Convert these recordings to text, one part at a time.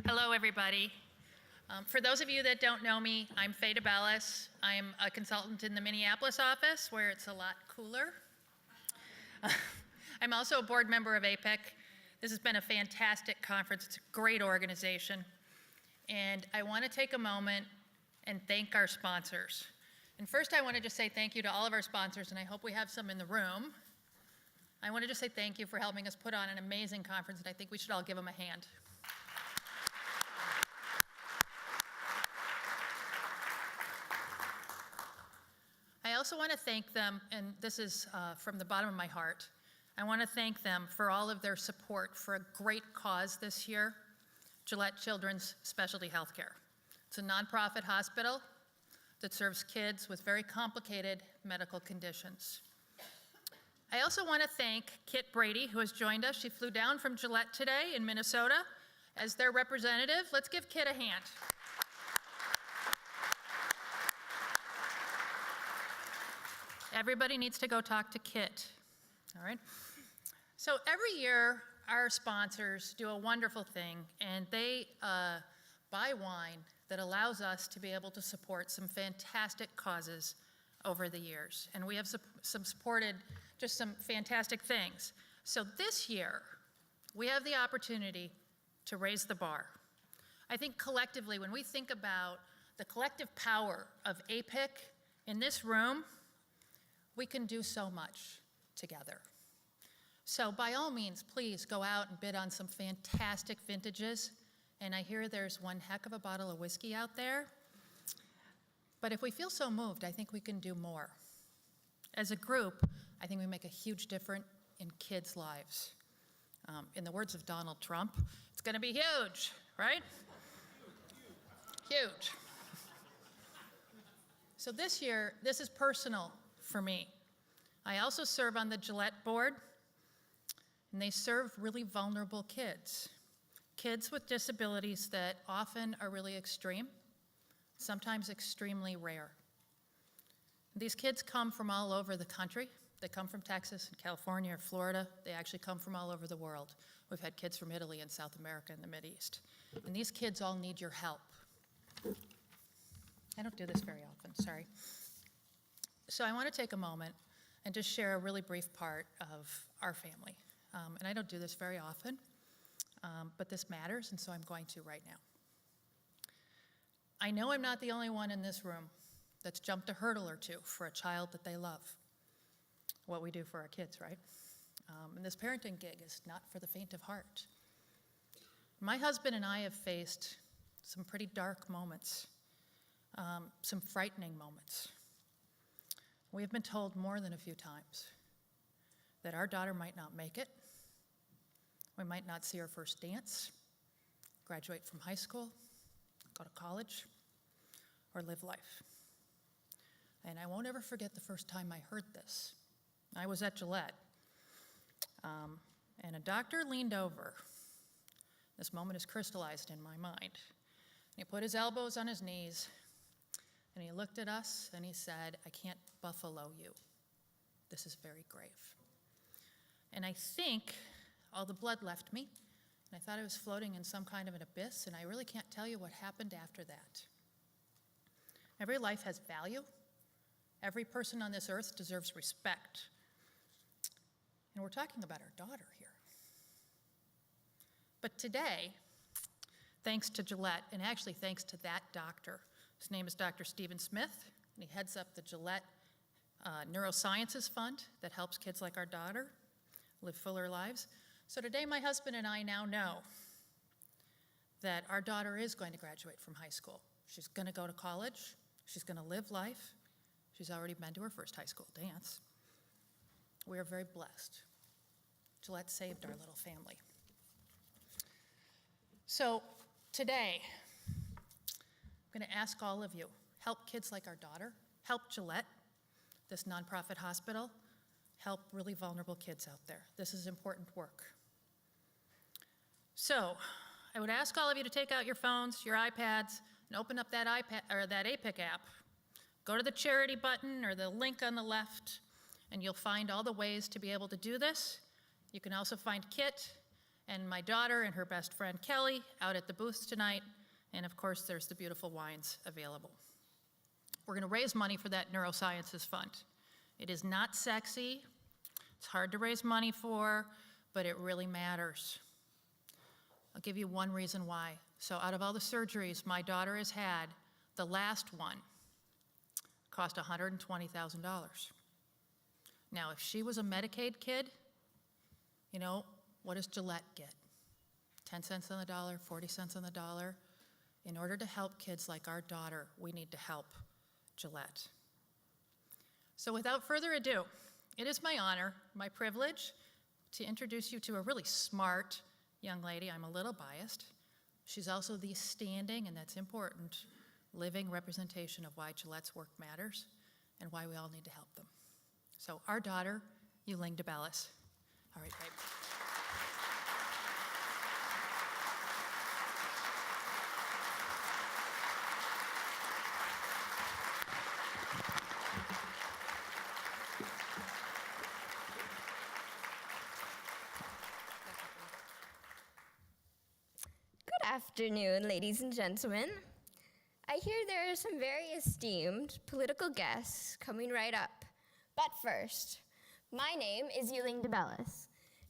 Hello, everybody. For those of you that don't know me, I'm Fay DeBellis. I'm a consultant in the Minneapolis office, where it's a lot cooler. I'm also a board member of APIC. This has been a fantastic conference. It's a great organization. And I want to take a moment and thank our sponsors. And first, I want to just say thank you to all of our sponsors, and I hope we have some in the room. I want to just say thank you for helping us put on an amazing conference, and I think we should all give them a hand. I also want to thank them, and this is from the bottom of my heart. I want to thank them for all of their support for a great cause this year, Gillette Children's Specialty Healthcare. It's a nonprofit hospital that serves kids with very complicated medical conditions. I also want to thank Kit Brady, who has joined us. She flew down from Gillette today in Minnesota as their representative. Let's give Kit a hand. Everybody needs to go talk to Kit, all right? So every year, our sponsors do a wonderful thing, and they buy wine that allows us to be able to support some fantastic causes over the years. And we have supported just some fantastic things. So this year, we have the opportunity to raise the bar. I think collectively, when we think about the collective power of APIC in this room, we can do so much together. So by all means, please go out and bid on some fantastic vintages. And I hear there's one heck of a bottle of whiskey out there. But if we feel so moved, I think we can do more. As a group, I think we make a huge difference in kids' lives. In the words of Donald Trump, it's going to be huge, right? Huge. So this year, this is personal for me. I also serve on the Gillette board, and they serve really vulnerable kids. Kids with disabilities that often are really extreme, sometimes extremely rare. These kids come from all over the country. They come from Texas and California or Florida. They actually come from all over the world. We've had kids from Italy and South America and the Mideast. And these kids all need your help. I don't do this very often, sorry. So I want to take a moment and just share a really brief part of our family. And I don't do this very often, but this matters, and so I'm going to right now. I know I'm not the only one in this room that's jumped a hurdle or two for a child that they love. What we do for our kids, right? And this parenting gig is not for the faint of heart. My husband and I have faced some pretty dark moments, some frightening moments. We have been told more than a few times that our daughter might not make it. We might not see her first dance, graduate from high school, go to college, or live life. And I won't ever forget the first time I heard this. I was at Gillette, and a doctor leaned over. This moment is crystallized in my mind. He put his elbows on his knees, and he looked at us, and he said, "I can't buffalo you. This is very grave." And I think all the blood left me, and I thought I was floating in some kind of an abyss, and I really can't tell you what happened after that. Every life has value. Every person on this earth deserves respect. And we're talking about our daughter here. But today, thanks to Gillette, and actually thanks to that doctor, his name is Dr. Stephen Smith, and he heads up the Gillette Neurosciences Fund that helps kids like our daughter live fuller lives. So today, my husband and I now know that our daughter is going to graduate from high school. She's going to go to college. She's going to live life. She's already been to her first high school dance. We are very blessed. Gillette saved our little family. So today, I'm going to ask all of you, help kids like our daughter, help Gillette, this nonprofit hospital, help really vulnerable kids out there. This is important work. So I would ask all of you to take out your phones, your iPads, and open up that APIC app. Go to the charity button or the link on the left, and you'll find all the ways to be able to do this. You can also find Kit, and my daughter and her best friend Kelly out at the booths tonight, and of course there's the beautiful wines available. We're gonna raise money for that neurosciences fund. It is not sexy, it's hard to raise money for, but it really matters. I'll give you one reason why. So out of all the surgeries my daughter has had, the last one cost $120,000. Now, if she was a Medicaid kid, you know, what does Gillette get? 10 cents on the dollar, 40 cents on the dollar. In order to help kids like our daughter, we need to help Gillette. So without further ado, it is my honor, my privilege, to introduce you to a really smart young lady. I'm a little biased. She's also the standing, and that's important, living representation of why Gillette's work matters and why we all need to help them. So our daughter, Ling Fay. All right, babe. Good afternoon, ladies and gentlemen. I hear there are some very esteemed political guests coming right up. But first, my name is Ling Fay,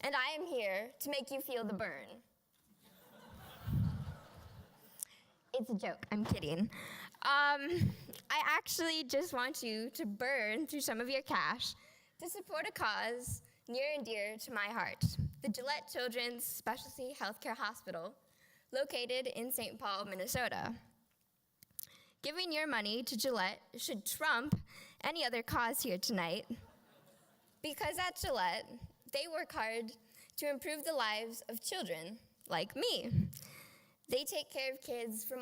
and I am here to make you feel the burn. It's a joke, I'm kidding. I actually just want you to burn through some of your cash to support a cause near and dear to my heart, the Gillette Children's Specialty Healthcare Hospital, located in St. Paul, Minnesota. Giving your money to Gillette should trump any other cause here tonight, because at Gillette, they work hard to improve the lives of children like me. They take care of kids from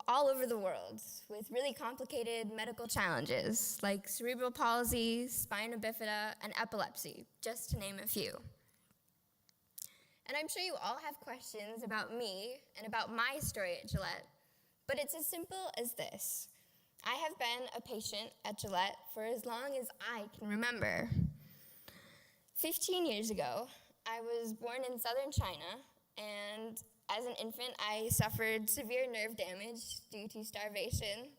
all over the world with really complicated medical challenges like cerebral palsy, spina bifida, and epilepsy, just to name a few. And I'm sure you all have questions about me and about my story at Gillette, but it's as simple as this. I have been a patient at Gillette for as long as I can remember. 15 years ago, I was born in southern China, and as an infant, I suffered severe nerve damage due to starvation,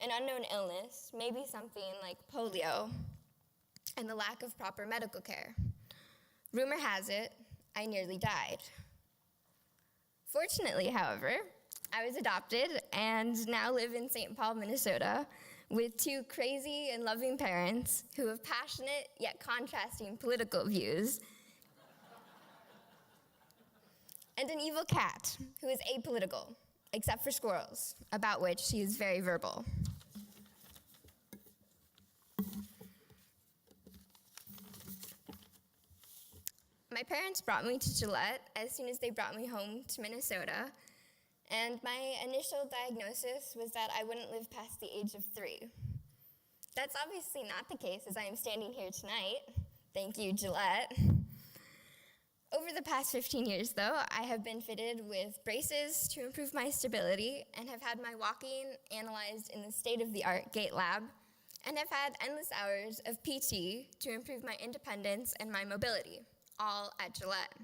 an unknown illness, maybe something like polio, and the lack of proper medical care. Rumor has it, I nearly died. Fortunately, however, I was adopted and now live in St. Paul, Minnesota, with two crazy and loving parents who have passionate yet contrasting political views, and an evil cat who is apolitical, except for squirrels, about which she is very verbal. My parents brought me to Gillette as soon as they brought me home to Minnesota, and my initial diagnosis was that I wouldn't live past the age of 3. That's obviously not the case as I am standing here tonight. Thank you, Gillette. Over the past 15 years, though, I have been fitted with braces to improve my stability and have had my walking analyzed in the state-of-the-art gait lab, and have had endless hours of PT to improve my independence and my mobility, all at Gillette.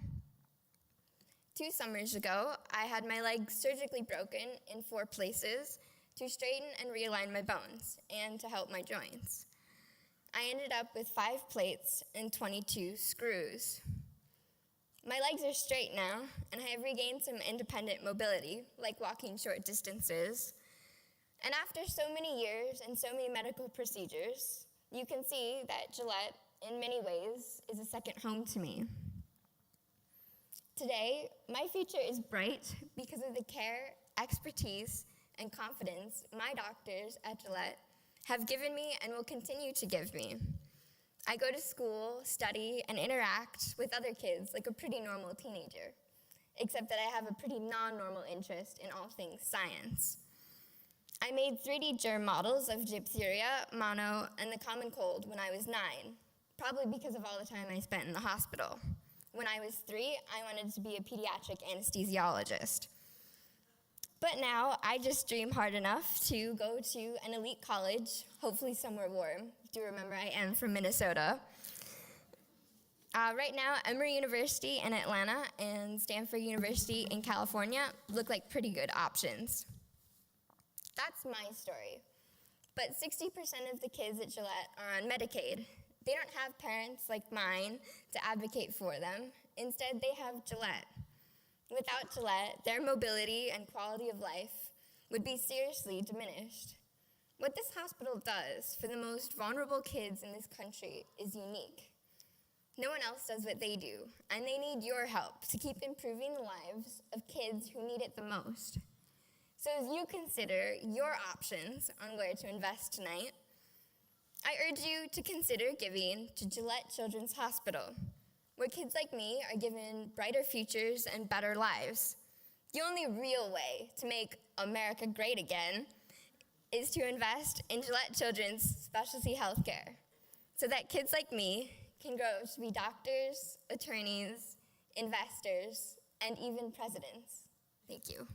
2 summers ago, I had my leg surgically broken in 4 places to straighten and realign my bones and to help my joints. I ended up with 5 plates and 22 screws. My legs are straight now, and I have regained some independent mobility, like walking short distances. And after so many years and so many medical procedures, you can see that Gillette, in many ways, is a second home to me. Today, my future is bright because of the care, expertise, and confidence my doctors at Gillette have given me and will continue to give me. I go to school, study, and interact with other kids like a pretty normal teenager, except that I have a pretty non-normal interest in all things science. I made 3D germ models of diphtheria, mono, and the common cold when I was 9, probably because of all the time I spent in the hospital. When I was 3, I wanted to be a pediatric anesthesiologist. But now I just dream hard enough to go to an elite college, hopefully somewhere warm. Do remember I am from Minnesota. Right now, Emory University in Atlanta and Stanford University in California look like pretty good options. That's my story. But 60% of the kids at Gillette are on Medicaid. They don't have parents like mine to advocate for them. Instead, they have Gillette. Without Gillette, their mobility and quality of life would be seriously diminished. What this hospital does for the most vulnerable kids in this country is unique. No one else does what they do, and they need your help to keep improving the lives of kids who need it the most. So as you consider your options on where to invest tonight, I urge you to consider giving to Gillette Children's Hospital, where kids like me are given brighter futures and better lives. The only real way to make America great again is to invest in Gillette Children's specialty healthcare, so that kids like me can grow to be doctors, attorneys, investors, and even presidents. Thank you.